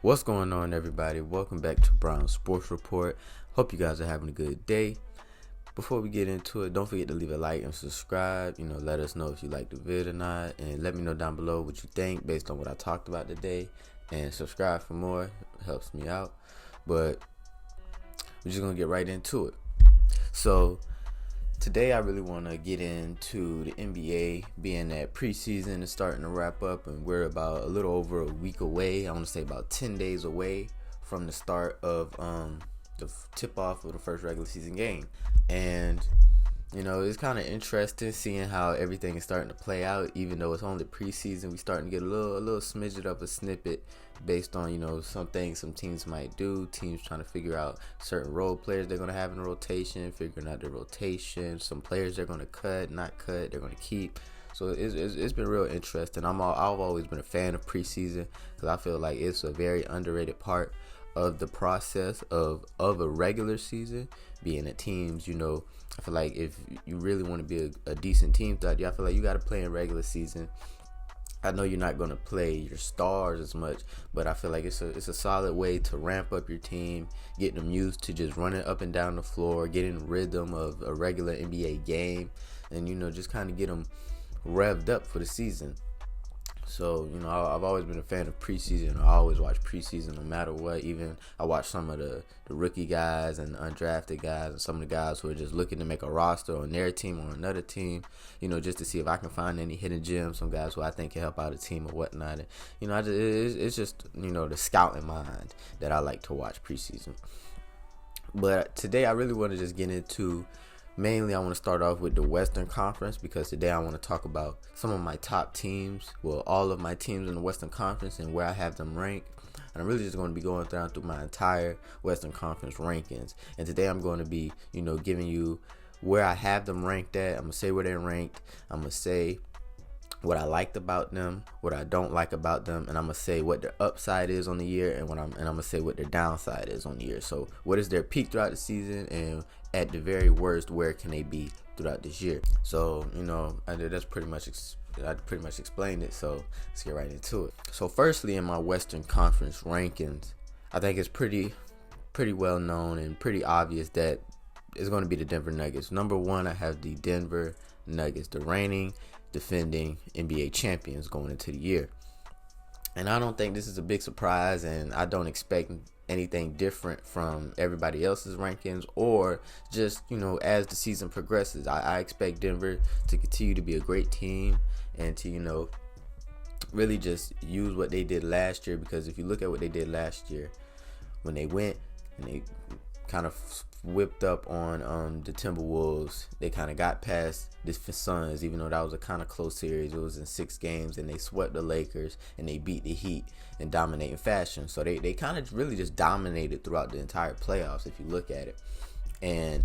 What's going on, everybody? Welcome back to Brown Sports Report. Hope you guys are having a good day. Before we get into it, don't forget to leave a like and subscribe. Let us know if you like the vid or not, and let me know down below what you think based on what I talked about today. And subscribe for more. It helps me out. But we're just gonna get right into it. So today I really want to get into the NBA, being that preseason is starting to wrap up, and we're about a little over a week away. I want to say about 10 days away from the start of the tip-off of the first regular season game. And it's kind of interesting seeing how everything is starting to play out. Even though it's only preseason, we starting to get a little smidget of a snippet based on some things some teams might do. Teams trying to figure out certain role players they're going to have in the rotation, figuring out their rotation. Some players they're going to cut, not cut, they're going to keep. So it's been real interesting. I've always been a fan of preseason because I feel like it's a very underrated part of the process of a regular season. Being that teams, I feel like if you really want to be a decent team throughout the year, I feel like you got to play in regular season. I know you're not going to play your stars as much, but I feel like it's a solid way to ramp up your team, getting them used to just running up and down the floor, getting rhythm of a regular NBA game, and just kind of get them revved up for the season. So, I've always been a fan of preseason. I always watch preseason no matter what. Even I watch some of the rookie guys and the undrafted guys and some of the guys who are just looking to make a roster on their team or another team, just to see if I can find any hidden gems, some guys who I think can help out a team or whatnot. And, it's just, the scouting mind that I like to watch preseason. But today I really want to just get into mainly, I want to start off with the Western Conference because today I want to talk about some of my top teams, all of my teams in the Western Conference and where I have them ranked. And I'm really just going to be going through my entire Western Conference rankings. And today I'm going to be, giving you where I have them ranked at. I'm going to say where they're ranked. I'm going to say what I liked about them, what I don't like about them, and I'm gonna say what their upside is on the year, and I'm gonna say what their downside is on the year. So, what is their peak throughout the season, and at the very worst, where can they be throughout this year? So, that's pretty much I pretty much explained it. So, let's get right into it. So, firstly, in my Western Conference rankings, I think it's pretty well known and pretty obvious that it's going to be the Denver Nuggets. Number one, I have the Denver Nuggets, the reigning defending NBA champions going into the year. And I don't think this is a big surprise, and I don't expect anything different from everybody else's rankings or just, as the season progresses. I expect Denver to continue to be a great team and to, really just use what they did last year, because if you look at what they did last year, when they went and they kind of whipped up on the Timberwolves, they kind of got past the Suns, even though that was a kind of close series. It was in 6 games, and they swept the Lakers, and they beat the Heat in dominating fashion. So they kind of really just dominated throughout the entire playoffs, if you look at it. And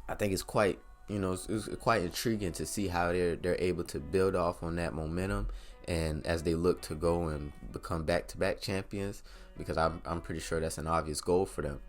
I think it's quite, it's quite intriguing to see how they're able to build off on that momentum, and as they look to go and become back-to-back champions, because I'm pretty sure that's an obvious goal for them.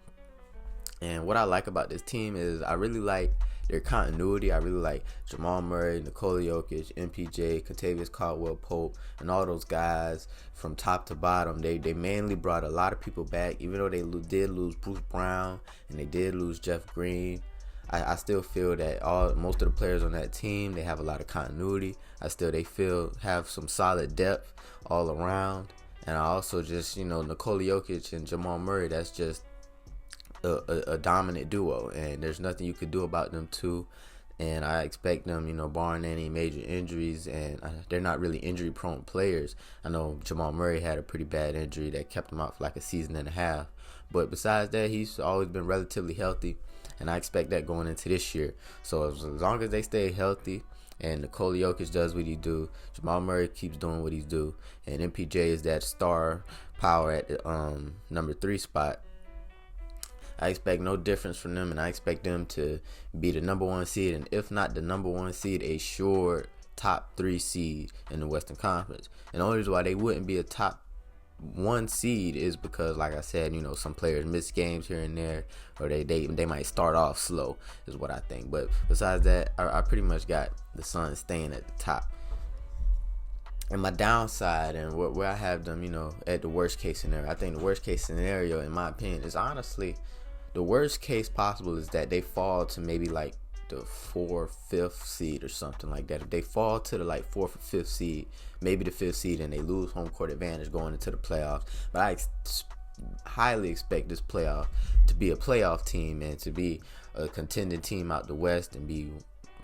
And what I like about this team is I really like their continuity. I really like Jamal Murray, Nikola Jokic, MPJ, Kentavious Caldwell-Pope, and all those guys from top to bottom. They mainly brought a lot of people back, even though they did lose Bruce Brown and they did lose Jeff Green. I still feel that most of the players on that team, they have a lot of continuity. They have some solid depth all around. And I also just, Nikola Jokic and Jamal Murray, that's just a dominant duo, and there's nothing you could do about them two. And I expect them, barring any major injuries, and they're not really injury prone players. I know Jamal Murray had a pretty bad injury that kept him out for like a season and a half, but besides that, he's always been relatively healthy, and I expect that going into this year. So as long as they stay healthy and Nikola Jokic does what he do, Jamal Murray keeps doing what he's do, and MPJ is that star power at the number 3 spot, I expect no difference from them, and I expect them to be the number 1 seed, and if not the number 1 seed, a sure top 3 seed in the Western Conference. And the only reason why they wouldn't be a top 1 seed is because, like I said, some players miss games here and there, or they might start off slow, is what I think. But besides that, I pretty much got the Suns staying at the top. And my downside and where I have them, at the worst case scenario. I think the worst case scenario, in my opinion, is honestly the worst case possible is that they fall to maybe like the 4th, 5th seed or something like that. If they fall to the like 4th or 5th seed, maybe the 5th seed, and they lose home court advantage going into the playoffs. But I highly expect this playoff to be a playoff team and to be a contending team out the West and be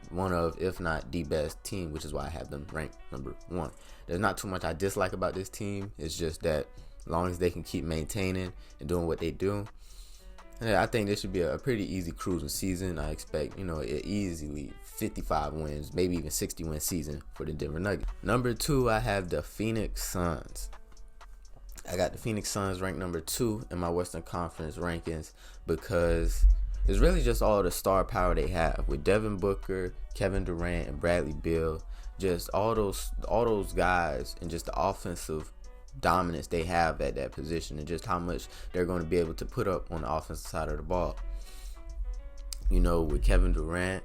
one of, if not the best team, which is why I have them ranked number 1. There's not too much I dislike about this team. It's just that as long as they can keep maintaining and doing what they do, I think this should be a pretty easy cruising season. I expect, easily 55 wins, maybe even 60-win season for the Denver Nuggets. Number 2, I have the Phoenix Suns. I got the Phoenix Suns ranked number 2 in my Western Conference rankings because it's really just all the star power they have with Devin Booker, Kevin Durant, and Bradley Beal. Just all those guys, and just the offensive dominance they have at that position, and just how much they're going to be able to put up on the offensive side of the ball. With Kevin Durant,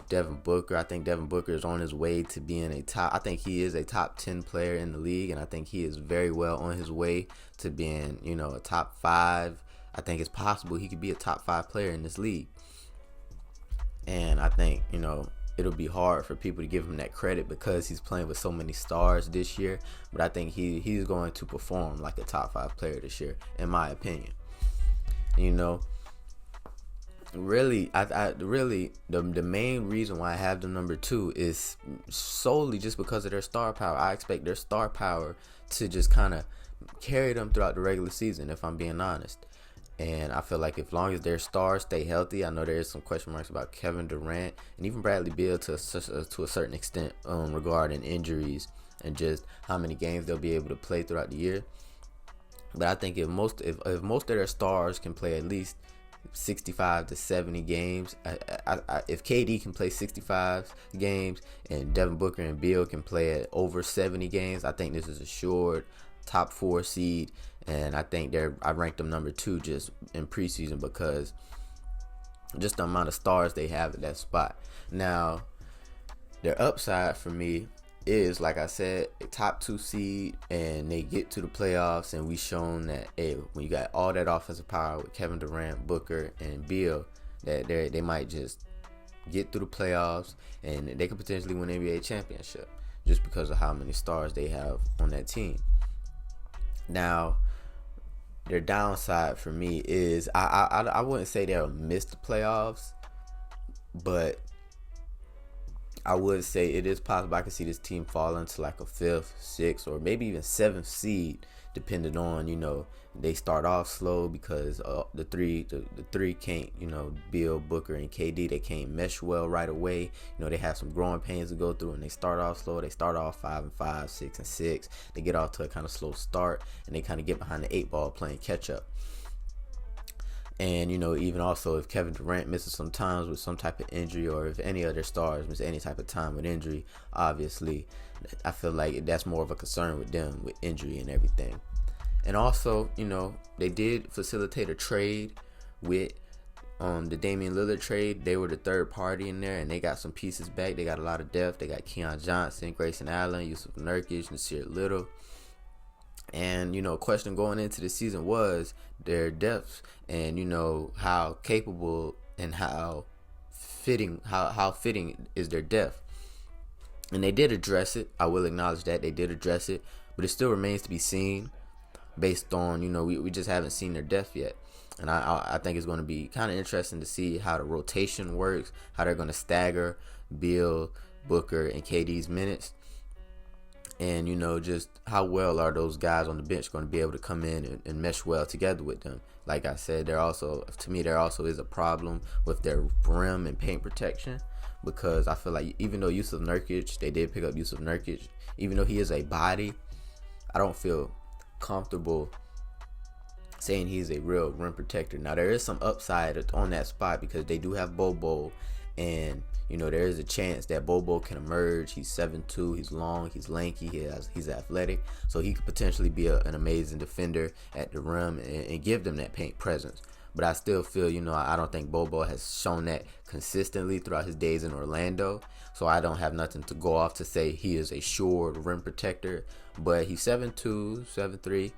Devin Booker, I think Devin Booker is on his way to being I think he is a top 10 player in the league, and I think he is very well on his way to being, a top 5. I think it's possible he could be a top 5 player in this league. And I think, it'll be hard for people to give him that credit because he's playing with so many stars this year. But I think he's going to perform like a top 5 player this year, in my opinion. Really, the main reason why I have them number 2 is solely just because of their star power. I expect their star power to just kind of carry them throughout the regular season, if I'm being honest. And I feel like as long as their stars stay healthy, I know there is some question marks about Kevin Durant and even Bradley Beal to a certain extent regarding injuries and just how many games they'll be able to play throughout the year. But I think if most of their stars can play at least 65 to 70 games, if KD can play 65 games and Devin Booker and Beal can play at over 70 games, I think this is assured top 4 seed. And I think I ranked them number 2 just in preseason because just the amount of stars they have at that spot. Now, their upside for me is, like I said, a top 2 seed, and they get to the playoffs, and we shown that when you got all that offensive power with Kevin Durant, Booker, and Beal, that they might just get through the playoffs and they could potentially win an NBA championship just because of how many stars they have on that team. Now, their downside for me is I wouldn't say they'll miss the playoffs, but I would say it is possible I could see this team falling to like a 5th, 6th, or maybe even 7th seed, depending on, they start off slow because the three can't, Beal, Booker, and KD, they can't mesh well right away. They have some growing pains to go through, and they start off slow. They start off 5-5, 6-6. They get off to a kind of slow start, and they kind of get behind the 8 ball playing catch up. And, even also if Kevin Durant misses some times with some type of injury, or if any other stars miss any type of time with injury, obviously, I feel like that's more of a concern with them with injury and everything. And also, they did facilitate a trade with the Damian Lillard trade. They were the third party in there, and they got some pieces back. They got a lot of depth. They got Keon Johnson, Grayson Allen, Yusuf Nurkic, Nasir Little. And, question going into the season was their depth and, how capable and how fitting is their depth. And they did address it. I will acknowledge that they did address it, but it still remains to be seen based on, we just haven't seen their depth yet. And I think it's going to be kind of interesting to see how the rotation works, how they're going to stagger Beal, Booker, and KD's minutes. And, just how well are those guys on the bench going to be able to come in and mesh well together with them. Like I said, there also is a problem with their rim and paint protection, because I feel like even though Yusuf Nurkic, they did pick up Yusuf Nurkic, even though he is a body, I don't feel comfortable saying he's a real rim protector. Now, there is some upside on that spot because they do have Bobo, and there is a chance that Bobo can emerge. He's 7'2", he's long, he's lanky, he's athletic, so he could potentially be an amazing defender at the rim and give them that paint presence. but I still feel, I don't think Bobo has shown that consistently throughout his days in Orlando. So I don't have nothing to go off to say he is a sure rim protector. But he's 7'2", 7'3",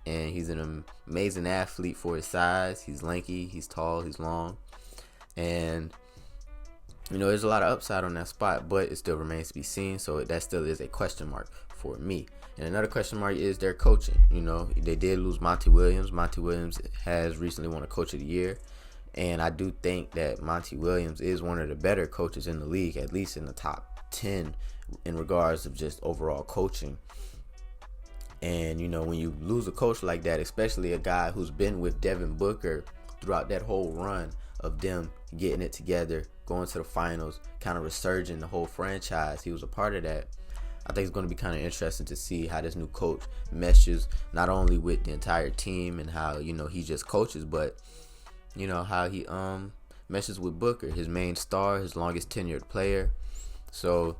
and he's an amazing athlete for his size. He's lanky, he's tall, he's long. And, there's a lot of upside on that spot, but it still remains to be seen. So that still is a question mark for me. And another question mark is their coaching. They did lose Monty Williams. Monty Williams has recently won a Coach of the Year. And I do think that Monty Williams is one of the better coaches in the league, at least in the top 10 in regards of just overall coaching. And, when you lose a coach like that, especially a guy who's been with Devin Booker throughout that whole run of them getting it together, going to the finals, kind of resurging the whole franchise. He was a part of that. I think it's going to be kind of interesting to see how this new coach meshes not only with the entire team and how, he just coaches, but, how he meshes with Booker, his main star, his longest tenured player. So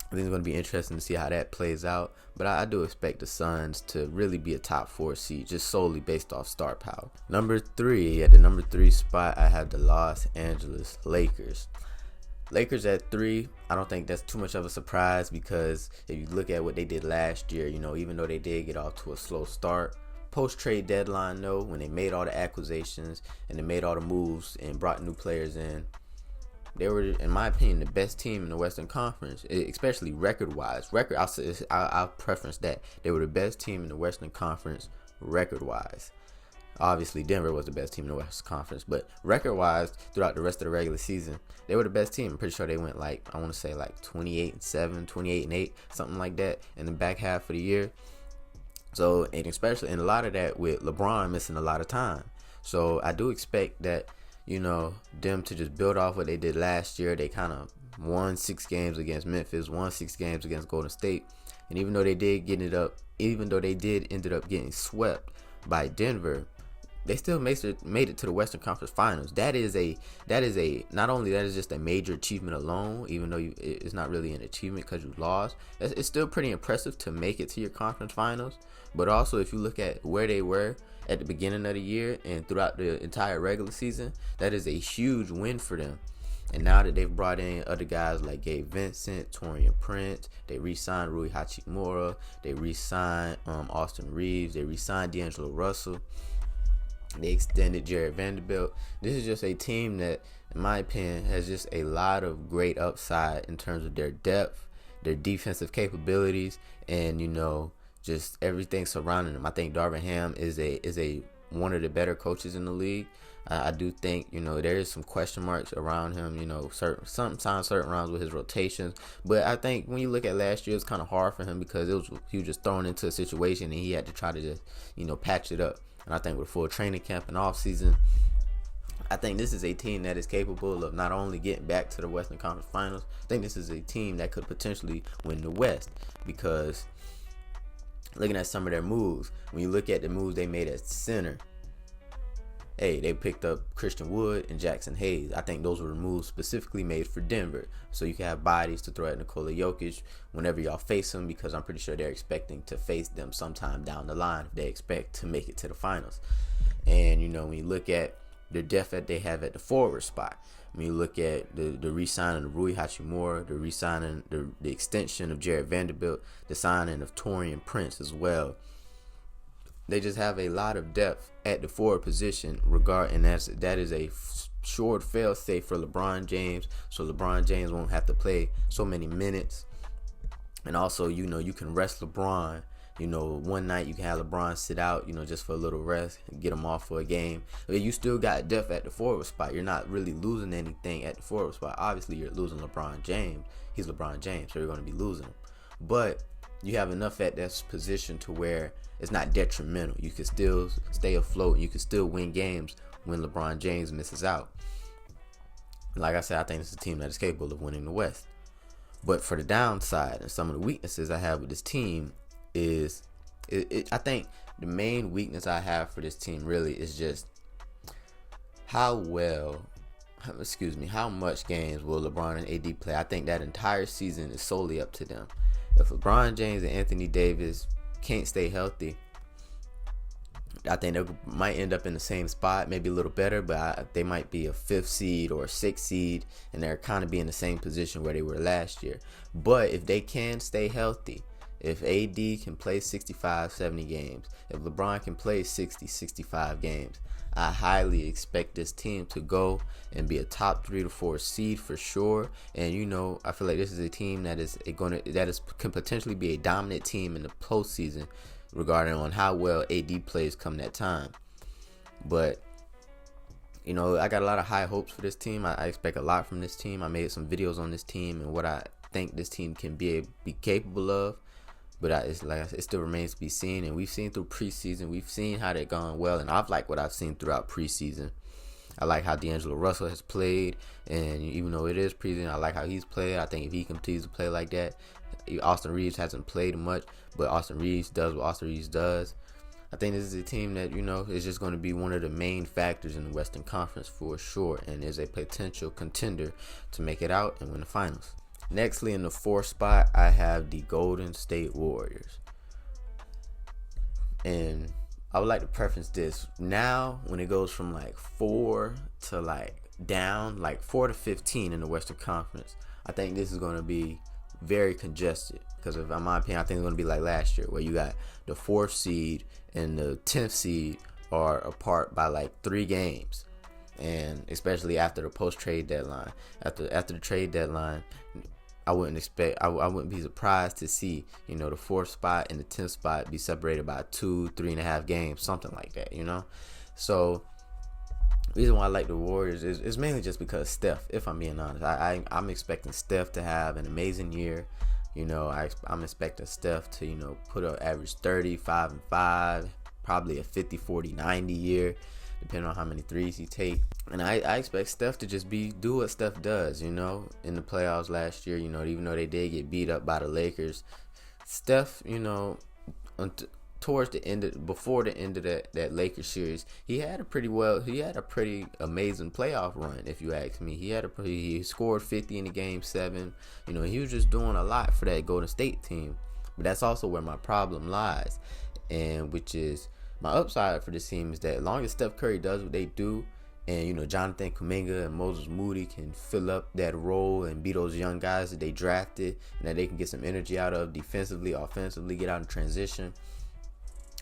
I think it's going to be interesting to see how that plays out. But I do expect the Suns to really be a top 4 seed, just solely based off star power. Number 3, at the number 3 spot, I have the Los Angeles Lakers. Lakers at 3, I don't think that's too much of a surprise, because if you look at what they did last year, even though they did get off to a slow start, post-trade deadline, though, when they made all the acquisitions and they made all the moves and brought new players in, they were, in my opinion, the best team in the Western Conference, especially record-wise. I'll preference that. They were the best team in the Western Conference record-wise. Obviously, Denver was the best team in the Western Conference, but record-wise, throughout the rest of the regular season, they were the best team. I'm pretty sure they went 28-7, 28-8, something like that in the back half of the year. So, and especially in a lot of that with LeBron missing a lot of time. So I do expect that, them to just build off what they did last year. They kind of won 6 games against Memphis, won 6 games against Golden State. And even though they did end up getting swept by Denver, they still made it to the Western Conference Finals. That is not only that is just a major achievement alone, even though it's not really an achievement because you lost. It's still pretty impressive to make it to your conference finals. But also, if you look at where they were at the beginning of the year and throughout the entire regular season, that is a huge win for them. And now that they've brought in other guys like Gabe Vincent, Taurean Prince, they re-signed Rui Hachimura, they re-signed Austin Reeves, they re-signed D'Angelo Russell, they extended Jared Vanderbilt. This is just a team that, in my opinion, has just a lot of great upside in terms of their depth, their defensive capabilities, and just everything surrounding them. I think Darvin Ham is one of the better coaches in the league. I do think, there is some question marks around him, sometimes certain rounds with his rotations. But I think when you look at last year, it's kind of hard for him because he was just thrown into a situation and he had to try to just, patch it up. And I think with full training camp and off season, I think this is a team that is capable of not only getting back to the Western Conference Finals, I think this is a team that could potentially win the West, because looking at some of their moves, when you look at the moves they made at center, they picked up Christian Wood and Jackson Hayes. I think those were moves specifically made for Denver, so you can have bodies to throw at Nikola Jokic whenever y'all face him, because I'm pretty sure they're expecting to face them sometime down the line if they expect to make it to the finals. And when you look at the depth that they have at the forward spot, when you look at the re-signing of Rui Hachimura, the re-signing, the extension of Jared Vanderbilt, the signing of Taurean Prince as well, they just have a lot of depth at the forward position, and that is a short fail-safe for LeBron James, so LeBron James won't have to play so many minutes. And also, you can rest LeBron. One night you can have LeBron sit out, just for a little rest, get him off for a game. But you still got depth at the forward spot. You're not really losing anything at the forward spot. Obviously, you're losing LeBron James. He's LeBron James, so you're going to be losing him. But you have enough at that position to where it's not detrimental. You can still stay afloat. You can still win games when LeBron James misses out. Like I said, I think it's a team that is capable of winning the West. But for the downside and some of the weaknesses I have with this team is, I think the main weakness I have for this team really is just how much games will LeBron and AD play. I think that entire season is solely up to them. If LeBron James and Anthony Davis can't stay healthy, I think they might end up in the same spot, maybe a little better, but they might be a 5th seed or a 6th seed, and they're kind of be in the same position where they were last year. But if they can stay healthy, if AD can play 65, 70 games, if LeBron can play 60, 65 games, I highly expect this team to go and be a top 3 to 4 seed for sure. And I feel like this is a team that can potentially be a dominant team in the postseason, regarding on how well AD plays come that time. But I got a lot of high hopes for this team. I expect a lot from this team. I made some videos on this team and what I think this team can be capable of. But it still remains to be seen. And we've seen through preseason, we've seen how they're gone well, and I've liked what I've seen throughout preseason. I like how D'Angelo Russell has played, and even though it is preseason, I like how he's played. I think if he continues to play like that, Austin Reeves hasn't played much, but Austin Reeves does what Austin Reeves does. I think this is a team that, is just going to be one of the main factors in the Western Conference for sure, and is a potential contender to make it out and win the finals. Nextly, in the 4th spot, I have the Golden State Warriors. And I would like to preference this. Now, when it goes from 4 to down, 4 to 15 in the Western Conference, I think this is going to be very congested. Because in my opinion, I think it's going to be like last year, where you got the 4th seed and the 10th seed are apart by 3 games. And especially after the post-trade deadline. After the trade deadline, I wouldn't be surprised to see, the 4th spot and the 10th spot be separated by 3.5 games, something like that, So, the reason why I like the Warriors is mainly just because Steph, if I'm being honest. I'm expecting Steph to have an amazing year. I'm expecting Steph to, put an average 35 and 5, probably a 50, 40, 90 year, depending on how many threes he take. And I expect Steph to just do what Steph does, in the playoffs last year, even though they did get beat up by the Lakers. Steph, towards the end, before the end of that Lakers series, he had a pretty amazing playoff run, if you ask me. He scored 50 in the game 7. He was just doing a lot for that Golden State team. But that's also where my problem lies, and which is my upside for this team is that as long as Steph Curry does what they do, and Jonathan Kuminga and Moses Moody can fill up that role and be those young guys that they drafted and that they can get some energy out of defensively, offensively, get out in transition,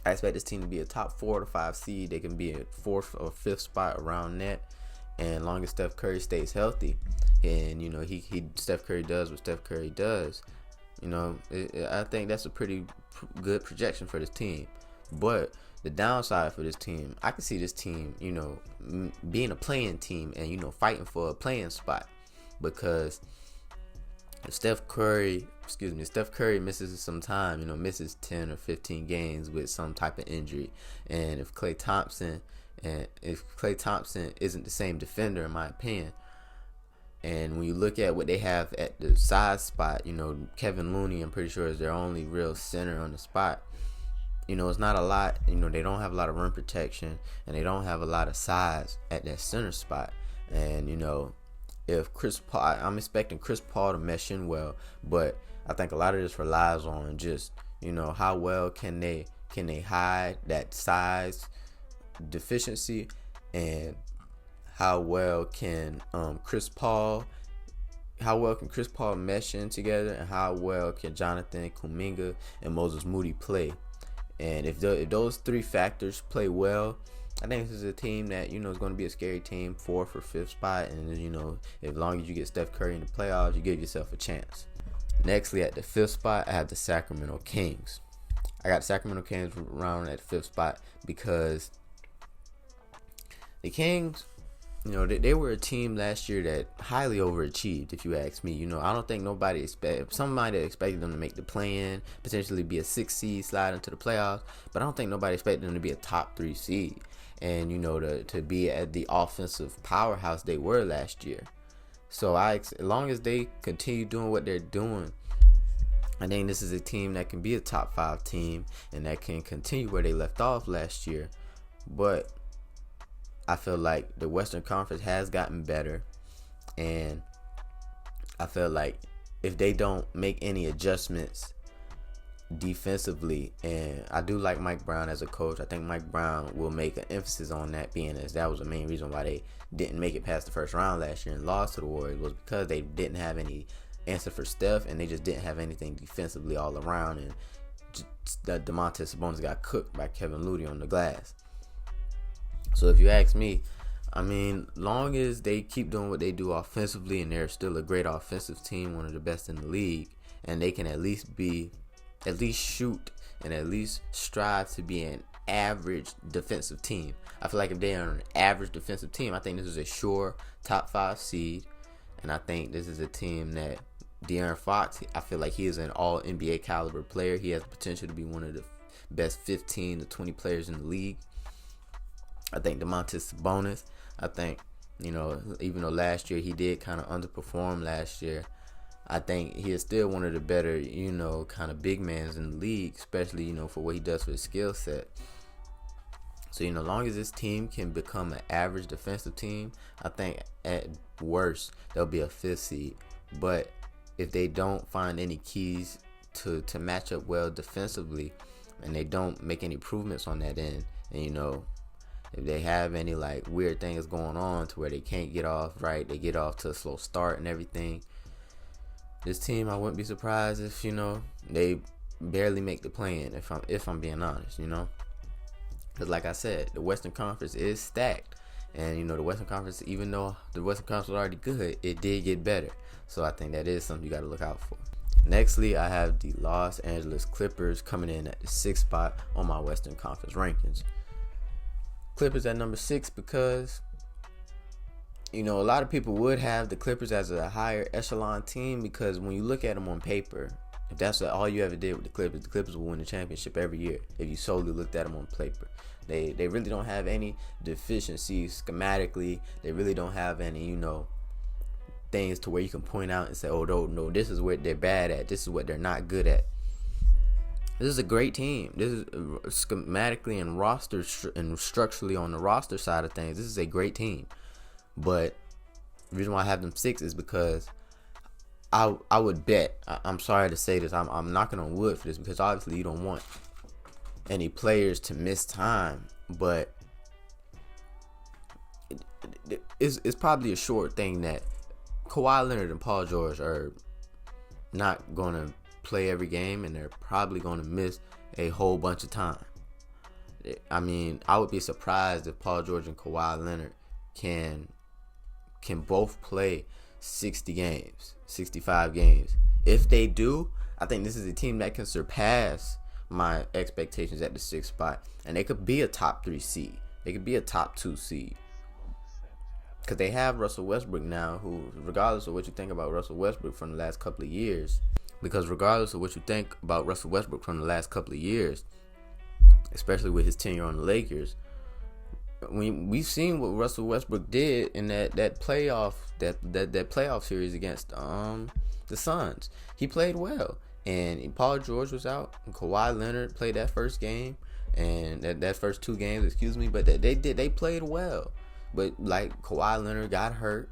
I expect this team to be a top 4 to 5 seed. They can be a 4th or 5th spot around that. And as long as Steph Curry stays healthy, and Steph Curry does what Steph Curry does, I think that's a pretty good projection for this team. But the downside for this team, I can see this team, being a playing team and, fighting for a playing spot. Because if Steph Curry misses some time, misses 10 or 15 games with some type of injury, and if Klay Thompson isn't the same defender, in my opinion, and when you look at what they have at the size spot, Kevin Looney, I'm pretty sure, is their only real center on the spot. It's not a lot. They don't have a lot of rim protection, and they don't have a lot of size at that center spot. And if Chris Paul, I'm expecting Chris Paul to mesh in well, but I think a lot of this relies on just how well can they hide that size deficiency, and how well can Chris Paul mesh in together, and how well can Jonathan Kuminga and Moses Moody play. And if those 3 factors play well, I think this is a team that is going to be a scary team, 4th or 5th spot. And as long as you get Steph Curry in the playoffs, you give yourself a chance. Nextly, at the 5th spot, I have the Sacramento Kings. I got Sacramento Kings around at the 5th spot because the Kings, they were a team last year that highly overachieved, if you ask me. I don't think somebody expected them to make the play-in, potentially be a 6 seed, slide into the playoffs, but I don't think nobody expected them to be a top 3 seed, and to be at the offensive powerhouse they were last year. So as long as they continue doing what they're doing, I think this is a team that can be a top 5 team and that can continue where they left off last year. But I feel like the Western Conference has gotten better, and I feel like if they don't make any adjustments defensively, and I do like Mike Brown as a coach. I think Mike Brown will make an emphasis on that, being as that was the main reason why they didn't make it past the first round last year and lost to the Warriors, was because they didn't have any answer for Steph, and they just didn't have anything defensively all around, and that Domantas Sabonis got cooked by Kevin Looney on the glass. So if you ask me, I mean, long as they keep doing what they do offensively, and they're still a great offensive team, one of the best in the league, and they can at least shoot and at least strive to be an average defensive team. I feel like if they are an average defensive team, I think this is a sure top 5 seed, and I think this is a team that De'Aaron Fox, I feel like he is an all NBA caliber player. He has potential to be one of the best 15 to 20 players in the league. I think Domantas Sabonis, I think, even though last year he did kind of underperform last year, I think he is still one of the better, kind of big mans in the league, especially, for what he does for his skill set. So, long as this team can become an average defensive team, I think at worst they'll be a 5th seed. But if they don't find any keys to match up well defensively, and they don't make any improvements on that end, and if they have any like weird things going on to where they can't get off right, they get off to a slow start and everything, this team, I wouldn't be surprised if they barely make the play-in. If I'm being honest, because like I said, the Western Conference is stacked, and the Western Conference, even though the Western Conference was already good, it did get better. So I think that is something you got to look out for. Nextly, I have the Los Angeles Clippers coming in at the 6th spot on my Western Conference rankings. Clippers at number 6 because a lot of people would have the Clippers as a higher echelon team, because when you look at them on paper, if that's all you ever did with the Clippers will win the championship every year if you solely looked at them on paper. They really don't have any deficiencies schematically. They really don't have any, things to where you can point out and say, oh, no, this is what they're bad at. This is what they're not good at. This is a great team. This is schematically and roster and structurally on the roster side of things. This is a great team. But the reason why I have them 6 is because I would bet, I'm sorry to say this, I'm knocking on wood for this, because obviously you don't want any players to miss time, but it's probably a short thing that Kawhi Leonard and Paul George are not going to play every game, and they're probably going to miss a whole bunch of time. I mean, I would be surprised if Paul George and Kawhi Leonard can both play 60 games, 65 games. If they do, I think this is a team that can surpass my expectations at the 6th spot, and they could be a top 3 seed. They could be a top 2 seed. Because they have Russell Westbrook now, who, regardless of what you think about Russell Westbrook from the last couple of years, especially with his tenure on the Lakers, we've seen what Russell Westbrook did in that playoff series against the Suns. He played well, and Paul George was out, and Kawhi Leonard played that first game, and that first 2 games, but they played well. But like, Kawhi Leonard got hurt,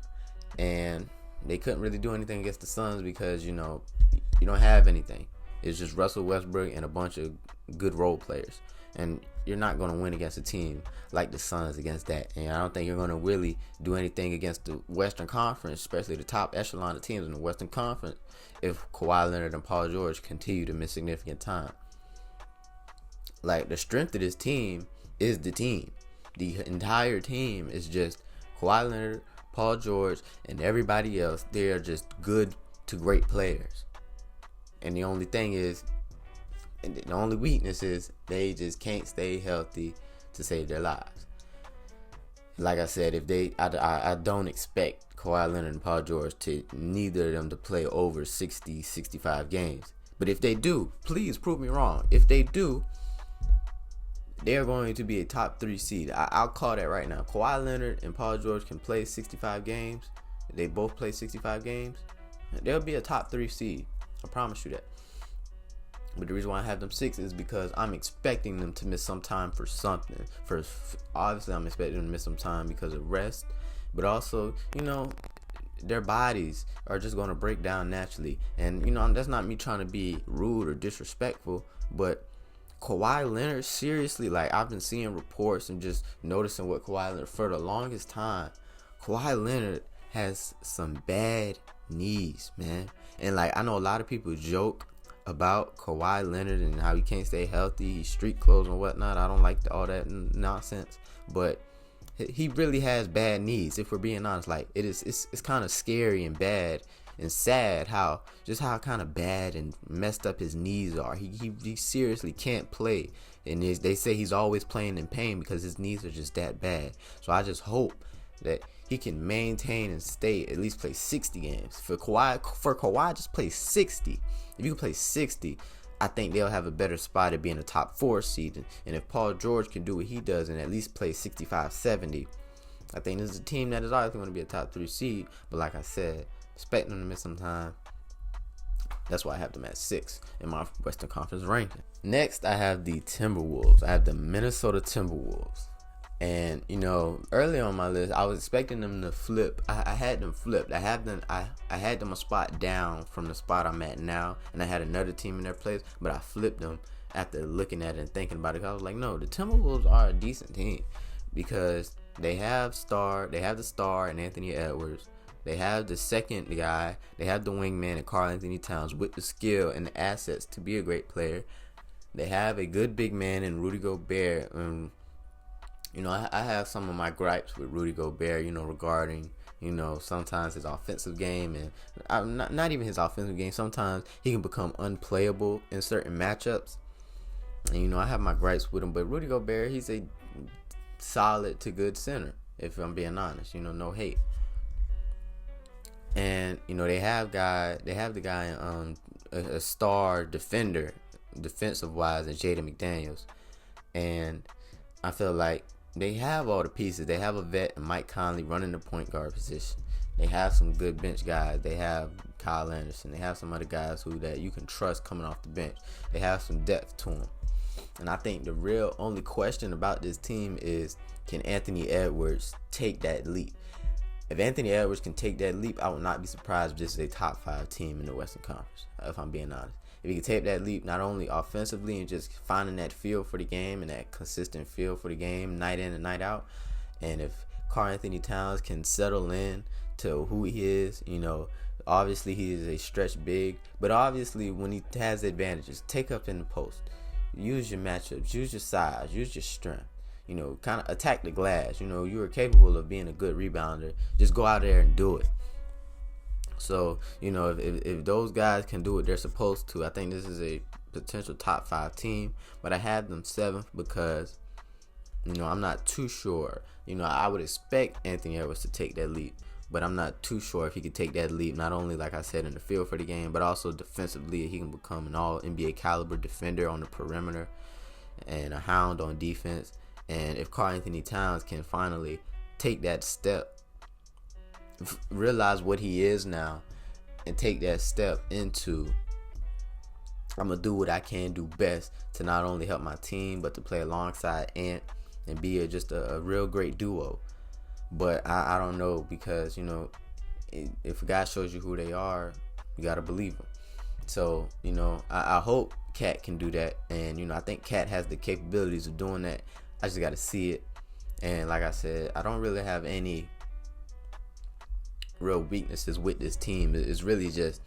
and they couldn't really do anything against the Suns because you don't have anything. It's just Russell Westbrook and a bunch of good role players, and you're not going to win against a team like the Suns against that. And I don't think you're going to really do anything against the Western Conference, especially the top echelon of teams in the Western Conference, if Kawhi Leonard and Paul George continue to miss significant time. Like, the strength of this team is the team. The entire team is just Kawhi Leonard, Paul George, and everybody else. They are just good to great players. And the only thing is, and the only weakness is, they just can't stay healthy to save their lives. Like I said, I don't expect Kawhi Leonard and Paul George to neither of them to play over 60, 65 games. But if they do, please prove me wrong. If they do, they're going to be a top 3 seed. I'll call that right now. Kawhi Leonard and Paul George can play 65 games. If they both play 65 games, they'll be a top 3 seed. I promise you that. But the reason why I have them 6 is because I'm expecting them to miss some time for something. Obviously, I'm expecting them to miss some time because of rest. But also, their bodies are just going to break down naturally. And that's not me trying to be rude or disrespectful, but Kawhi Leonard, seriously, like, I've been seeing reports and just noticing what Kawhi Leonard, for the longest time, Kawhi Leonard has some bad knees, man. And like, I know a lot of people joke about Kawhi Leonard and how he can't stay healthy, he's street clothes and whatnot. I don't like all that nonsense, but he really has bad knees. If we're being honest, like, it's kind of scary and bad and sad how kind of bad and messed up his knees are. He seriously can't play, and they say he's always playing in pain because his knees are just that bad. So I just hope that he can maintain and stay, at least play 60 games. For Kawhi, just play 60. If you can play 60, I think they'll have a better spot at being a top 4 seed. And if Paul George can do what he does and at least play 65, 70, I think this is a team that is obviously going to be a top 3 seed. But like I said, expecting them to miss some time. That's why I have them at 6 in my Western Conference ranking. Next, I have the Timberwolves. I have the Minnesota Timberwolves. And early on my list, I was expecting them to flip. I had them flipped. I had them a spot down from the spot I'm at now, and I had another team in their place. But I flipped them after looking at it and thinking about it. I was like, no, the Timberwolves are a decent team because they have the star and Anthony Edwards. They have the second guy. They have the wingman and Karl-Anthony Towns with the skill and the assets to be a great player. They have a good big man in Rudy Gobert. I have some of my gripes with Rudy Gobert, regarding, sometimes his offensive game, and not even his offensive game. Sometimes he can become unplayable in certain matchups. And, I have my gripes with him. But Rudy Gobert, he's a solid to good center, if I'm being honest. No hate. And, they have the guy, a star defender, defensive-wise, and Jaden McDaniels. And I feel like they have all the pieces. They have a vet and Mike Conley running the point guard position. They have some good bench guys. They have Kyle Anderson. They have some other guys that you can trust coming off the bench. They have some depth to them. And I think the real only question about this team is, can Anthony Edwards take that leap? If Anthony Edwards can take that leap, I would not be surprised if this is a top 5 team in the Western Conference, if I'm being honest. If he can take that leap, not only offensively and just finding that feel for the game and that consistent feel for the game night in and night out, and if Karl-Anthony Towns can settle in to who he is, obviously he is a stretch big, but obviously when he has advantages, take up in the post, use your matchups, use your size, use your strength, kind of attack the glass. You are capable of being a good rebounder. Just go out there and do it. So, if those guys can do what they're supposed to, I think this is a potential top 5 team. But I have them 7th because, I'm not too sure. I would expect Anthony Edwards to take that leap, but I'm not too sure if he could take that leap, not only, like I said, in the field for the game, but also defensively. He can become an all-NBA caliber defender on the perimeter and a hound on defense. And if Karl-Anthony Towns can finally take that step, realize what he is now, and take that step into, I'm going to do what I can do best to not only help my team, but to play alongside Ant and be just a real great duo. But I don't know, because, if a guy shows you who they are, you got to believe them. So, I hope Cat can do that. And, I think Cat has the capabilities of doing that. I just got to see it. And like I said, I don't really have any real weaknesses with this team. It's really just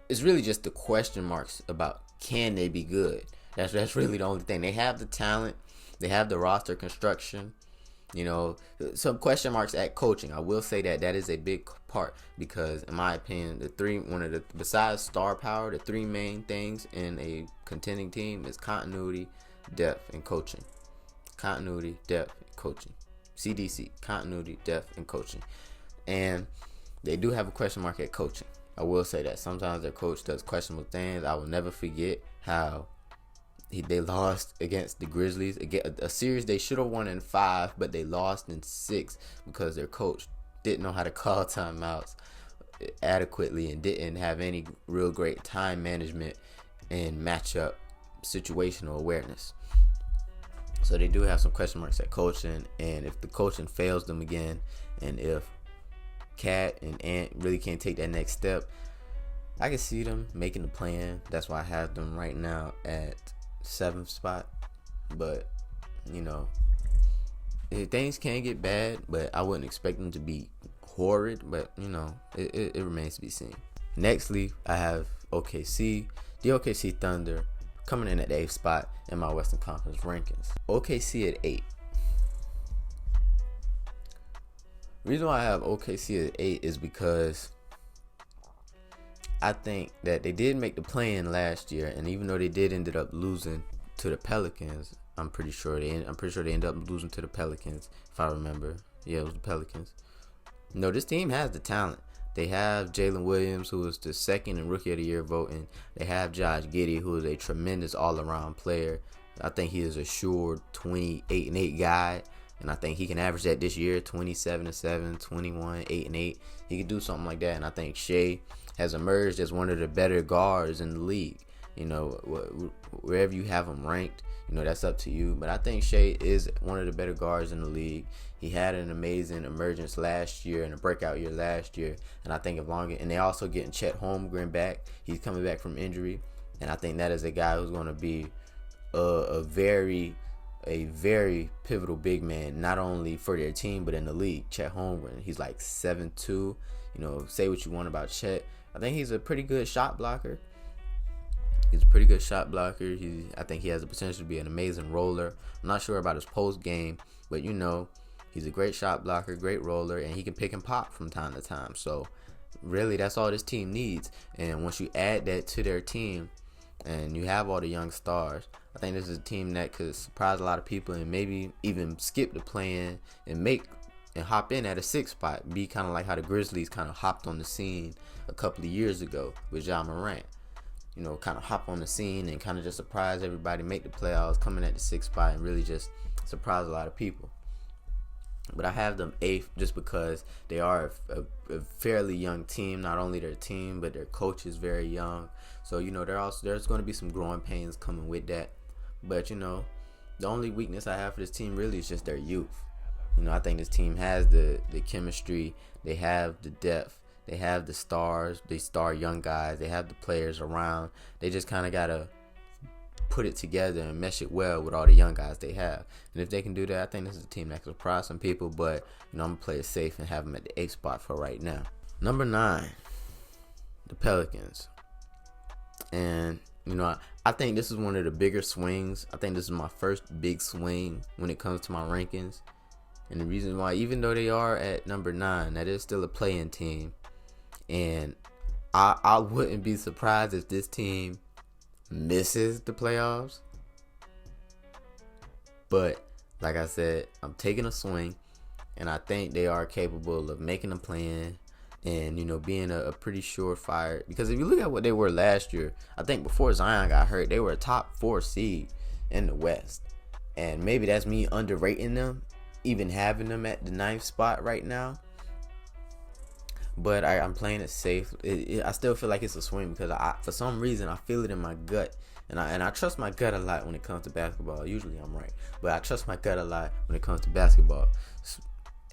the question marks about, can they be good? That's really the only thing. They have the talent, they have the roster construction, some question marks at coaching. I will say that is a big part, because in my opinion, besides star power, the 3 main things in a contending team is continuity, depth, and coaching. Continuity, depth, and coaching. CDC, continuity, depth, and coaching. And they do have a question mark at coaching. I will say that sometimes their coach does questionable things. I will never forget how they lost against the Grizzlies. Again, a series they should have won in 5, but they lost in 6 because their coach didn't know how to call timeouts adequately and didn't have any real great time management and matchup situational awareness. So they do have some question marks at coaching, and if the coaching fails them again, and if Cat and Ant really can't take that next step, I can see them making the plan. That's why I have them right now at 7th spot. But, you know, things can get bad, but I wouldn't expect them to be horrid. But, you know, it remains to be seen. Nextly, I have OKC. The OKC Thunder coming in at the 8th spot in my Western Conference rankings. OKC at 8. The reason why I have OKC at 8 is because I think that they did make the play-in last year, and even though they did ended up losing to the Pelicans, I'm pretty sure they ended up losing to the Pelicans, if I remember. Yeah, it was the Pelicans. No, this team has the talent. They have Jalen Williams, who is the second in Rookie of the Year voting. They have Josh Giddey, who is a tremendous all-around player. I think he is a sure 28-8 guy, and I think he can average that this year, 27-7, 21, 8-8. He could do something like that, and I think Shai has emerged as one of the better guards in the league. You know, wherever you have him ranked, you know, that's up to you. But I think Shai is one of the better guards in the league. He had an amazing emergence last year and a breakout year last year. And I think and they also getting Chet Holmgren back. He's coming back from injury. And I think that is a guy who's going to be a very pivotal big man, not only for their team, but in the league. Chet Holmgren, he's like 7'2". You know, say what you want about Chet. I think he's a pretty good shot blocker. I think he has the potential to be an amazing roller. I'm not sure about his post game, but you know, he's a great shot blocker, great roller, and he can pick and pop from time to time. So really, that's all this team needs. And once you add that to their team and you have all the young stars, I think this is a team that could surprise a lot of people and maybe even skip the play-in and hop in at a 6th spot. Be kind of like how the Grizzlies kind of hopped on the scene a couple of years ago with Ja Morant. You know, kind of hop on the scene and kind of just surprise everybody, make the playoffs, coming at the 6th spot, and really just surprise a lot of people. But I have them 8th just because they are a fairly young team. Not only their team, but their coach is very young. So, you know, there's going to be some growing pains coming with that. But, you know, the only weakness I have for this team really is just their youth. You know, I think this team has the chemistry. They have the depth. They have the stars. They star young guys. They have the players around. They just kind of got to put it together and mesh it well with all the young guys they have. And if they can do that, I think this is a team that can surprise some people. But, you know, I'm going to play it safe and have them at the 8th spot for right now. Number 9, the Pelicans. And, you know, I think this is one of the bigger swings. I think this is my first big swing when it comes to my rankings. And the reason why, even though they are at number 9, that is still a play-in team. And I wouldn't be surprised if this team misses the playoffs. But like I said, I'm taking a swing, and I think they are capable of making a plan and, you know, being a pretty surefire. Because if you look at what they were last year, I think before Zion got hurt, they were a top 4 seed in the West. And maybe that's me underrating them, even having them at the 9th spot right now. But I'm playing it safe. I still feel like it's a swing because for some reason I feel it in my gut, and I trust my gut a lot when it comes to basketball. Usually I'm right, but I trust my gut a lot when it comes to basketball,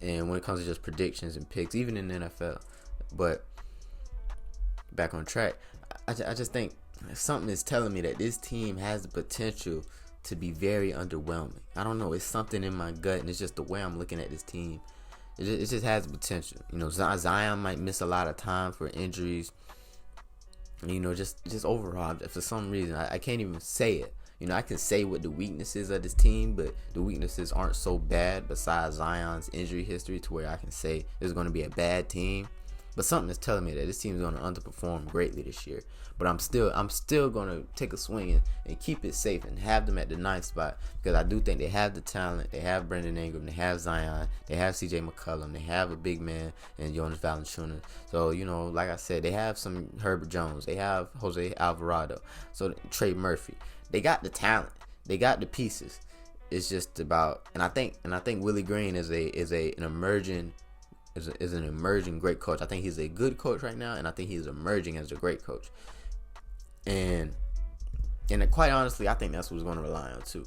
and when it comes to just predictions and picks, even in the NFL. But back on track, I just think something is telling me that this team has the potential to be very underwhelming. I don't know. It's something in my gut, and it's just the way I'm looking at this team. It just has the potential. You know, Zion might miss a lot of time for injuries. You know, just overall, for some reason, I can't even say it. You know, I can say what the weaknesses of this team, but the weaknesses aren't so bad besides Zion's injury history to where I can say it's going to be a bad team. But something is telling me that this team is going to underperform greatly this year. But I'm still going to take a swing and keep it safe and have them at the 9th spot, because I do think they have the talent. They have Brandon Ingram. They have Zion. They have C.J. McCollum. They have a big man in Jonas Valanciunas. So, you know, like I said, they have some Herbert Jones. They have Jose Alvarado. So Trey Murphy. They got the talent. They got the pieces. It's just about, and I think Willie Green is an emerging great coach. I think he's a good coach right now, and I think he's emerging as a great coach. And quite honestly, I think that's what he's going to rely on too.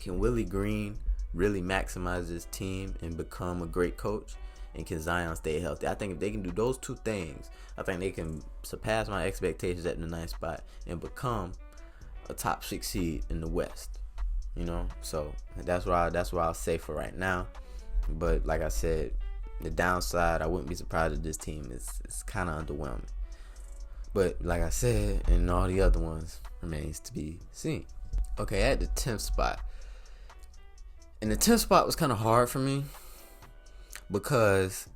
Can Willie Green really maximize his team and become a great coach? and can Zion stay healthy. I think if they can do those two things, I think they can surpass my expectations at the 9th spot and become a top 6 seed in the West. So that's what I'll say for right now. But like I said, the downside, I wouldn't be surprised if this team is kind of underwhelming. But like I said, and all the other ones remains to be seen. Okay, at the 10th spot. And the 10th spot was kind of hard for me because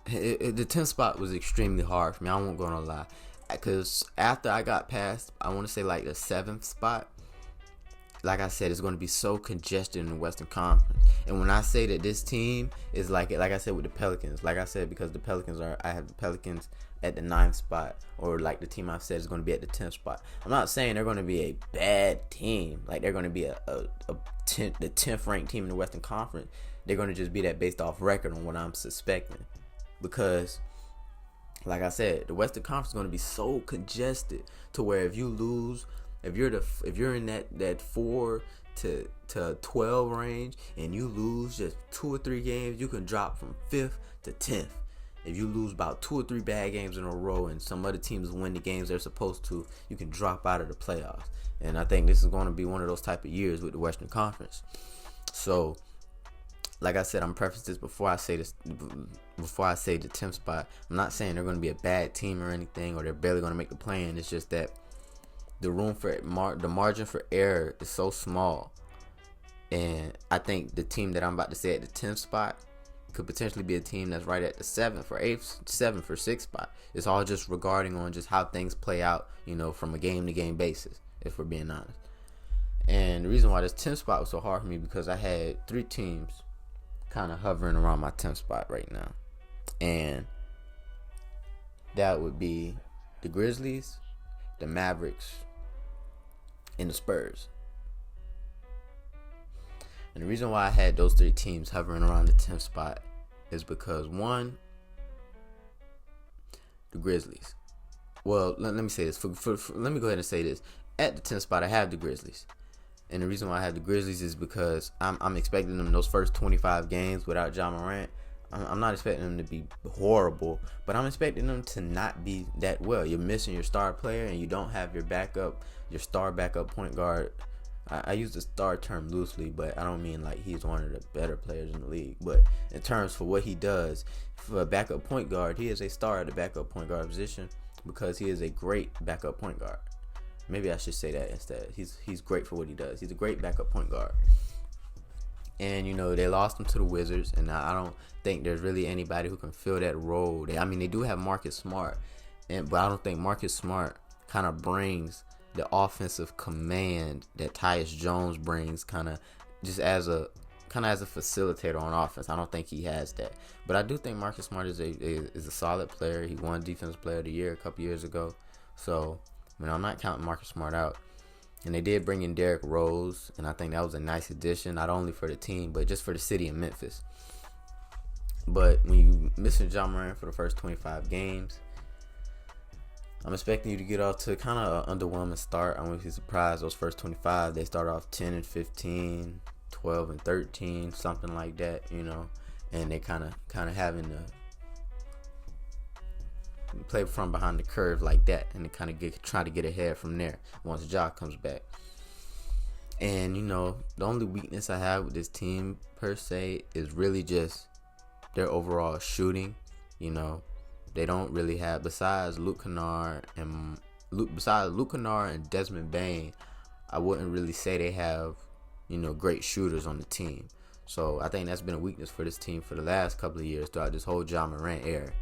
the 10th spot was extremely hard for me. I won't go on lie. Because after I got past, I want to say like the 7th spot, like I said, it's going to be so congested in the Western Conference. And when I say that this team is like I said with the Pelicans, like I said, because I have the Pelicans at the 9th spot, or like the team I've said is going to be at the 10th spot. I'm not saying they're going to be a bad team. Like they're going to be the 10th ranked team in the Western Conference. They're going to just be that based off record on what I'm suspecting. Because, like I said, the Western Conference is going to be so congested to where if you lose, if you're in that 4 to 12 range and you lose just 2 or 3 games, you can drop from 5th to 10th. If you lose about 2 or 3 bad games in a row and some other teams win the games they're supposed to, you can drop out of the playoffs. And I think this is going to be one of those type of years with the Western Conference. So, like I said, I'm preface this before I say the 10th spot. I'm not saying they're going to be a bad team or anything, or they're barely going to make the play-in. It's just that the room for the margin for error is so small, and I think the team that I'm about to say at the 10th spot could potentially be a team that's right at the 7th or 6th spot. It's all just regarding on just how things play out, from a game-to-game basis, if we're being honest. And the reason why this 10th spot was so hard for me because I had 3 teams kind of hovering around my 10th spot right now, and that would be the Grizzlies, the Mavericks, and the Spurs. And the reason why I had those 3 teams hovering around the 10th spot is because, one, the Grizzlies. Well, let me say this. Let me go ahead and say this. At the 10th spot, I have the Grizzlies. And the reason why I have the Grizzlies is because I'm expecting them those first 25 games without Ja Morant. I'm not expecting them to be horrible, but I'm expecting them to not be that well. You're missing your star player, and you don't have your star backup point guard. I use the star term loosely, but I don't mean like he's one of the better players in the league. But in terms for what he does, for a backup point guard, he is a star at the backup point guard position because he is a great backup point guard. Maybe I should say that instead. He's great for what he does. He's a great backup point guard. And, they lost him to the Wizards, and I don't think there's really anybody who can fill that role. They do have Marcus Smart, but I don't think Marcus Smart kind of brings the offensive command that Tyus Jones brings, kind of as a facilitator on offense. I don't think he has that. But I do think Marcus Smart is a solid player. He won Defensive Player of the Year a couple years ago. So, I'm not counting Marcus Smart out. And they did bring in Derrick Rose, and I think that was a nice addition, not only for the team, but just for the city of Memphis. But when you missing Ja Morant for the first 25 games, I'm expecting you to get off to kind of an underwhelming start. I wouldn't be surprised those first 25. They start off 10 and 15, 12 and 13, something like that, And they kind of having to play from behind the curve like that, and kind of try to get ahead from there once Ja comes back. And the only weakness I have with this team per se is really just their overall shooting. They don't really have, besides Luke Kennard and Desmond Bane, I wouldn't really say they have great shooters on the team. So I think that's been a weakness for this team for the last couple of years throughout this whole Ja Morant era.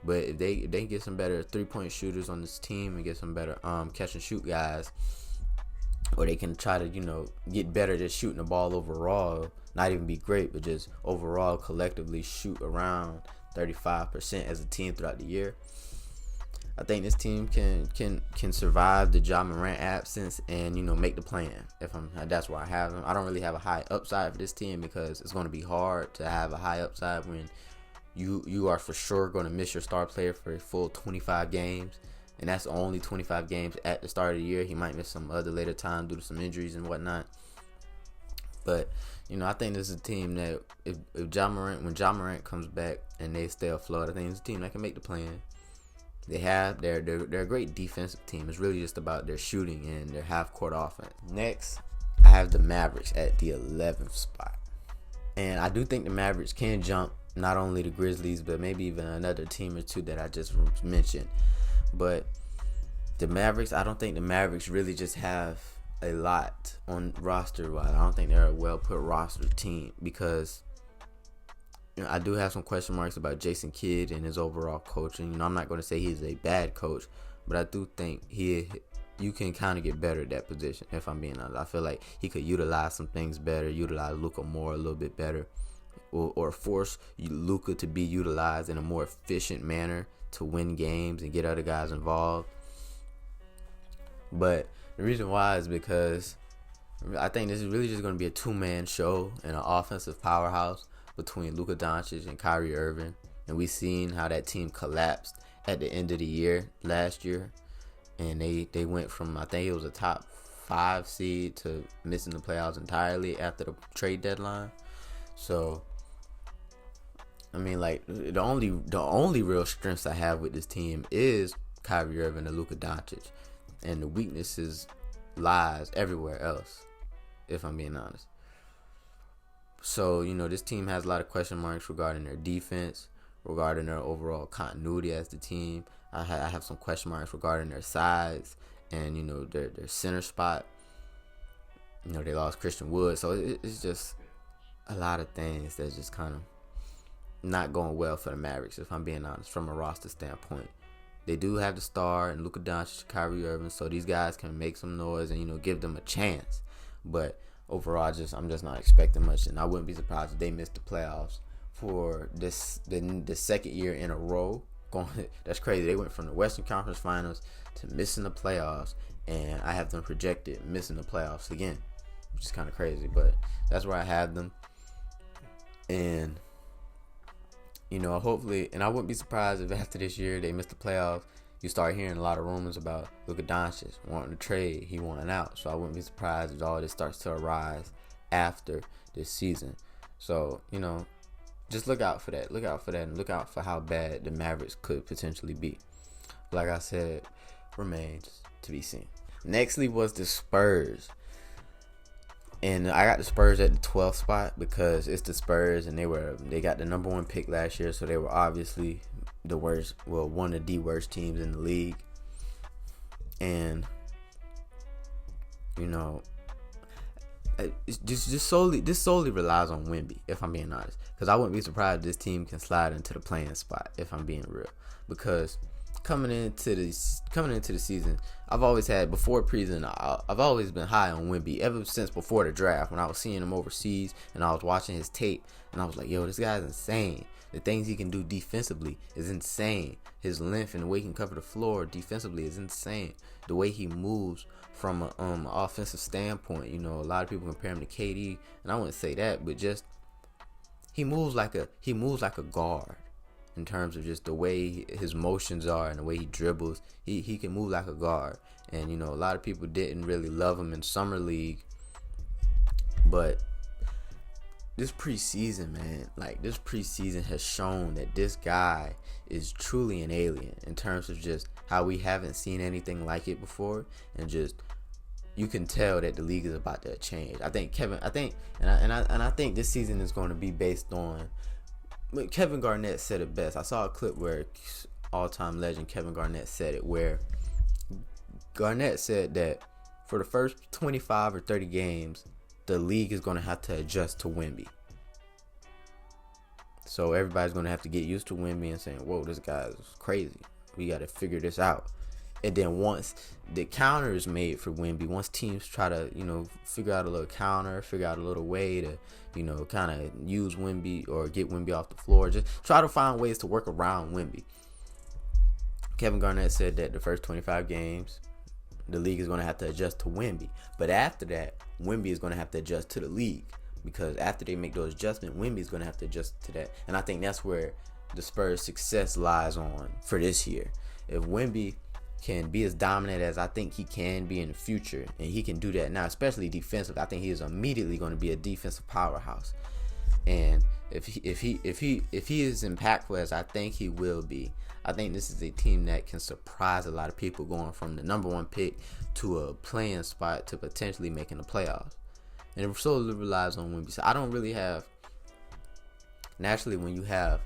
But if they get some better 3-point shooters on this team and get some better catch and shoot guys, or they can try to get better just shooting the ball overall, not even be great, but just overall collectively shoot around 35% as a team throughout the year, I think this team can survive the Ja Morant absence and make the plan. That's where I have them. I don't really have a high upside for this team because it's going to be hard to have a high upside when you are for sure going to miss your star player for a full 25 games, and that's only 25 games at the start of the year. He might miss some other later time due to some injuries and whatnot. But I think this is a team that if when Ja Morant comes back and they stay afloat, I think it's a team that can make the play-in. They're a great defensive team. It's really just about their shooting and their half-court offense. Next, I have the Mavericks at the 11th spot. And I do think the Mavericks can jump not only the Grizzlies, but maybe even another team or two that I just mentioned. But the Mavericks, I don't think the Mavericks really just have a lot on roster-wise. I don't think they're a well-put roster team because I do have some question marks about Jason Kidd and his overall coaching. I'm not going to say he's a bad coach, but I do think you can kind of get better at that position, if I'm being honest. I feel like he could utilize some things better, utilize Luka more a little bit better, or force Luka to be utilized in a more efficient manner to win games and get other guys involved. But the reason why is because I think this is really just going to be a two-man show and an offensive powerhouse between Luka Doncic and Kyrie Irving. And we've seen how that team collapsed at the end of the year last year. And they went from, I think it was a top 5 seed to missing the playoffs entirely after the trade deadline. So, I mean, like, the only real strengths I have with this team is Kyrie Irving and Luka Doncic. And the weaknesses lies everywhere else, if I'm being honest. So, this team has a lot of question marks regarding their defense, regarding their overall continuity as the team. I have some question marks regarding their size and, their center spot. They lost Christian Wood. So, it's just a lot of things that's just kind of not going well for the Mavericks, if I'm being honest, from a roster standpoint. They do have the star and Luka Doncic, Kyrie Irving, so these guys can make some noise and give them a chance. But overall, I'm just not expecting much, and I wouldn't be surprised if they missed the playoffs for the second year in a row. That's crazy. They went from the Western Conference Finals to missing the playoffs, and I have them projected missing the playoffs again, which is kind of crazy. But that's where I have them, and hopefully, and I wouldn't be surprised if after this year they miss the playoffs. You start hearing a lot of rumors about Luka Doncic wanting to trade. He wanting out. So I wouldn't be surprised if all this starts to arise after this season. So, just look out for that. Look out for that, and look out for how bad the Mavericks could potentially be. Like I said, remains to be seen. Nextly was the Spurs. And I got the Spurs at the 12th spot because it's the Spurs, and they got the number 1 pick last year, so they were obviously the worst, one of the worst teams in the league. And this solely relies on Wemby, if I'm being honest, because I wouldn't be surprised if this team can slide into the playing spot, if I'm being real, because coming into the season, I've always had, before preseason, I've always been high on Wemby ever since before the draft, when I was seeing him overseas and I was watching his tape, and I was like, yo, this guy's insane. The things he can do defensively is insane. His length and the way he can cover the floor defensively is insane. The way he moves from an offensive standpoint, a lot of people compare him to KD, and I wouldn't say that, but just he moves like a guard. In terms of just the way his motions are and the way he dribbles, he can move like a guard. And a lot of people didn't really love him in summer league, but this preseason, man, this preseason has shown that this guy is truly an alien in terms of just how we haven't seen anything like it before, and just you can tell that the league is about to change. I think this season is going to be based on. But Kevin Garnett said it best. I saw a clip where all-time legend Kevin Garnett said it, where Garnett said that for the first 25 or 30 games, the league is going to have to adjust to Wemby. So everybody's going to have to get used to Wemby and saying, whoa, this guy is crazy. We got to figure this out. And then once the counter is made for Wemby, once teams try to, figure out a little counter, figure out a little way to, kind of use Wemby or get Wemby off the floor, just try to find ways to work around Wemby. Kevin Garnett said that the first 25 games, the league is going to have to adjust to Wemby. But after that, Wemby is going to have to adjust to the league, because after they make those adjustments, Wemby is going to have to adjust to that. And I think that's where the Spurs' success lies on for this year. If Wemby can be as dominant as I think he can be in the future, and he can do that now, especially defensive. I think he is immediately going to be a defensive powerhouse. And if he is impactful as I think he will be, I think this is a team that can surprise a lot of people, going from the number 1 pick to a playing spot to potentially making the playoffs. And it solely relies on Wemby. So I don't really have, naturally when you have,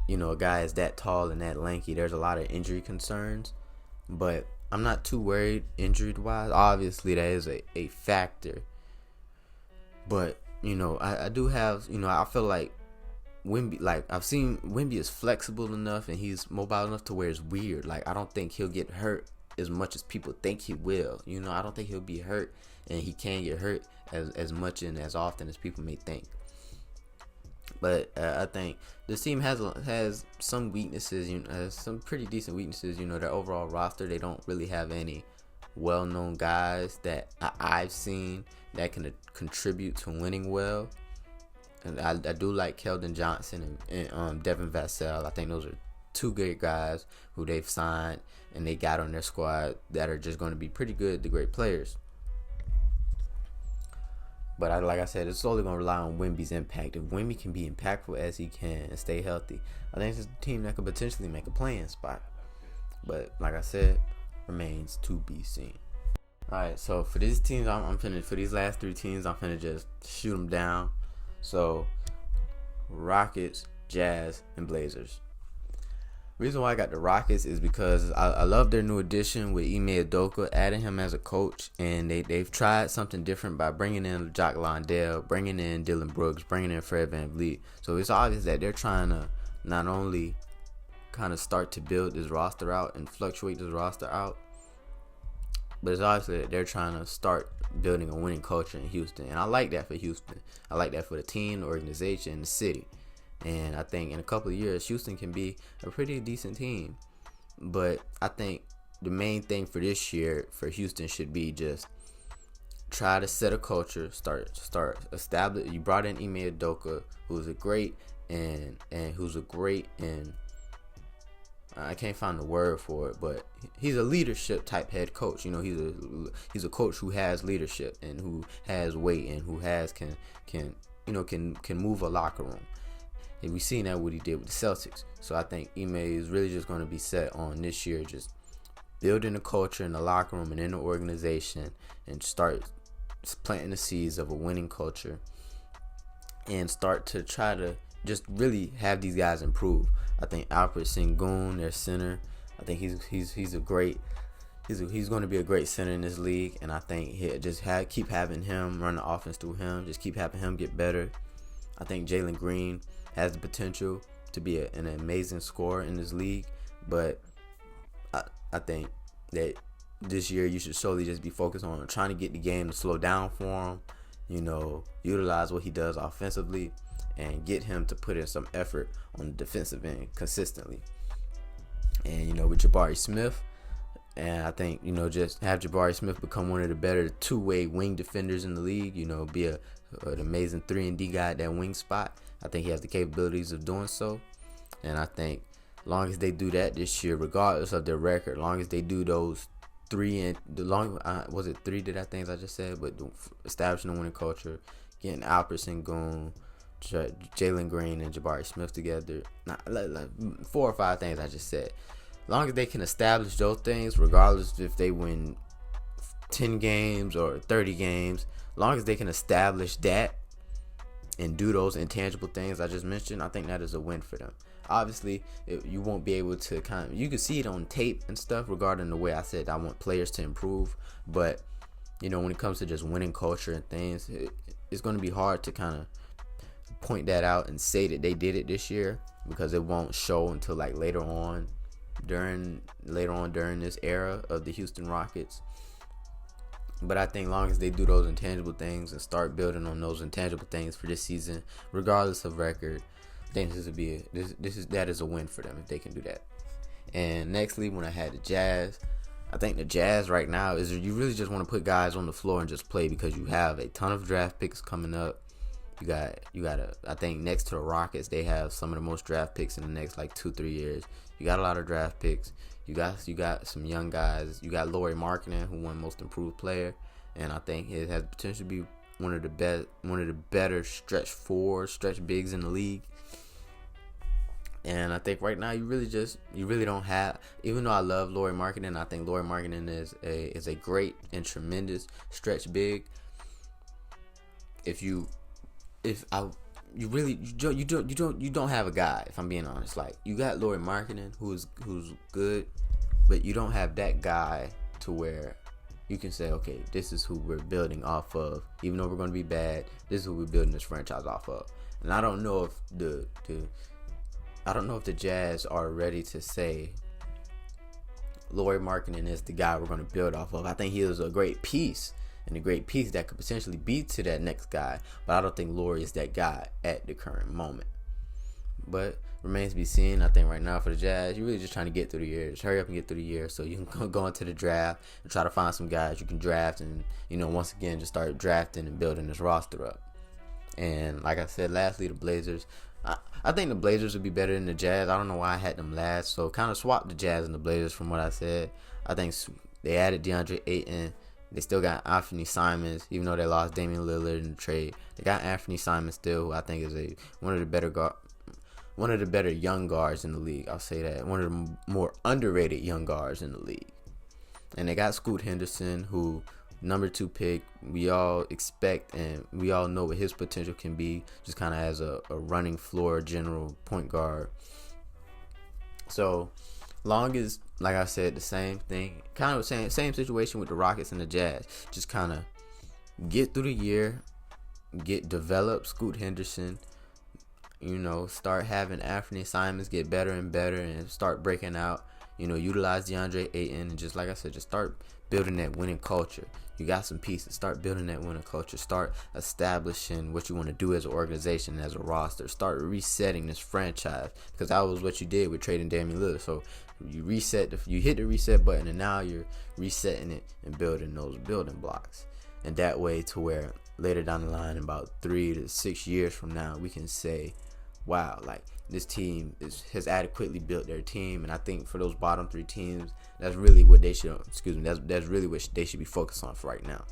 a guy is that tall and that lanky, there's a lot of injury concerns. But I'm not too worried injury-wise. Obviously, that is a factor. But, I do have, I feel like Wemby, I've seen Wemby is flexible enough and he's mobile enough to where it's weird. I don't think he'll get hurt as much as people think he will. I don't think he'll be hurt, and he can get hurt as much and as often as people may think. But I think this team has some weaknesses, some pretty decent weaknesses. Their overall roster, they don't really have any well-known guys that I've seen that can contribute to winning well. And I do like Keldon Johnson and Devin Vassell. I think those are 2 great guys who they've signed and they got on their squad that are just going to be pretty good, the great players. But like I said, it's solely going to rely on Wemby's impact. If Wemby can be impactful as he can and stay healthy, I think it's a team that could potentially make a playing spot. But like I said, remains to be seen. Alright, so for these teams, for these last 3 teams, I'm finna just shoot them down. So, Rockets, Jazz, and Blazers. Reason why I got the Rockets is because I love their new addition with Ime Udoka, adding him as a coach, and they've tried something different by bringing in Jock Landale, bringing in Dylan Brooks, bringing in Fred VanVleet. So it's obvious that they're trying to not only kind of start to build this roster out and fluctuate this roster out, but it's obviously that they're trying to start building a winning culture in Houston. And I like that for Houston. I like that for the team, the organization, and the city. And I think in a couple of years, Houston can be a pretty decent team. But I think the main thing for this year for Houston should be just try to set a culture, start establish. You brought in Ime Udoka, who's a great and I can't find the word for it, but he's a leadership type head coach. He's a coach who has leadership and who has weight and who can move a locker room. And we've seen that what he did with the Celtics. So I think Ime is really just going to be set on this year, just building a culture in the locker room and in the organization, and start planting the seeds of a winning culture, and start to try to just really have these guys improve. I think Alfred Sengun, their center, I think he's going to be a great center in this league, and I think keep having him run the offense through him, just keep having him get better. I think Jalen Green has the potential to be an amazing scorer in this league, but I think that this year you should solely just be focused on trying to get the game to slow down for him, utilize what he does offensively, and get him to put in some effort on the defensive end consistently. And, with Jabari Smith, and I think, just have Jabari Smith become one of the better two-way wing defenders in the league, be an amazing 3-and-D guy at that wing spot. I think he has the capabilities of doing so. And I think as long as they do that this year, regardless of their record, as long as they do those 3 and was it 3 did I think I just said, but establishing a winning culture, getting Alfred Sengun, Jalen Green, and Jabari Smith together, like 4 or 5 things I just said. As long as they can establish those things, regardless if they win 10 games or 30 games, as long as they can establish that and do those intangible things I just mentioned, I think that is a win for them. Obviously, you won't be able to you can see it on tape and stuff regarding the way I said I want players to improve, but when it comes to just winning culture and things, it's going to be hard to kind of point that out and say that they did it this year, because it won't show until later on during this era of the Houston Rockets. But I think as long as they do those intangible things and start building on those intangible things for this season, regardless of record, I think that is a win for them if they can do that. And nextly, when I had the Jazz, I think the Jazz right now is you really just want to put guys on the floor and just play, because you have a ton of draft picks coming up. I think next to the Rockets, they have some of the most draft picks in the next like 2-3 years. You got a lot of draft picks. You got some young guys. You got Lauri Markkanen, who won Most Improved Player, and I think it has potential to be one of the better stretch bigs in the league. And I think right now you really don't have. Even though I love Lauri Markkanen, I think Lauri Markkanen is a great and tremendous stretch big. You don't have a guy. If I'm being honest, like you got Lauri Markkanen who's good, but you don't have that guy to where you can say, okay, this is who we're building off of. Even though we're going to be bad, this is who we're building this franchise off of. And I don't know if the Jazz are ready to say Lauri Markkanen is the guy we're going to build off of. I think he is a great piece, and a great piece that could potentially be to that next guy. But I don't think Lauri is that guy at the current moment. But remains to be seen. I think right now for the Jazz, you're really just trying to get through the year. Just hurry up and get through the year so you can go into the draft and try to find some guys you can draft and, once again, just start drafting and building this roster up. And like I said, lastly, the Blazers. I think the Blazers would be better than the Jazz. I don't know why I had them last. So kind of swap the Jazz and the Blazers from what I said. I think they added DeAndre Ayton. They still got Anthony Simons, even though they lost Damian Lillard in the trade. They got Anthony Simons still, who I think is one of the better young guards in the league. I'll say that. One of the more underrated young guards in the league. And they got Scoot Henderson, who number 2 pick. We all expect and we all know what his potential can be, just kind of as a running floor general point guard. So long as, like I said, the same thing, kind of same situation with the Rockets and the Jazz. Just kind of get through the year, develop Scoot Henderson, start having Anthony Simons get better and better and start breaking out. Utilize DeAndre Ayton and just like I said, just start building that winning culture. You got some pieces. Start building that winning culture. Start establishing what you want to do as an organization, as a roster. Start resetting this franchise, because that was what you did with trading Damian Lillard. So you hit the reset button, and now you're resetting it and building those building blocks. And that way, to where later down the line, about 3 to 6 years from now, we can say, wow, like this team has adequately built their team. And I think for those bottom 3 teams, that's really what they should. That's really what they should be focused on for right now.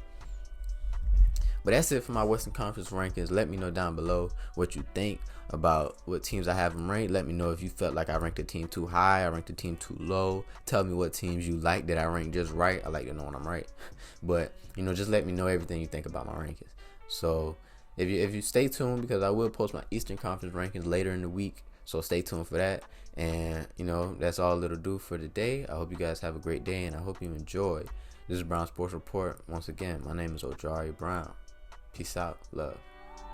But that's it for my Western Conference rankings. Let me know down below what you think about what teams I have them ranked. Let me know if you felt like I ranked a team too high, I ranked a team too low. Tell me what teams you like that I ranked just right. I like to know when I'm right. But just let me know everything you think about my rankings. So if you stay tuned, because I will post my Eastern Conference rankings later in the week. So stay tuned for that. And, that's all it'll do for today. I hope you guys have a great day, and I hope you enjoy. This is Brown Sports Report. Once again, my name is Ojari Brown. Peace out. Love.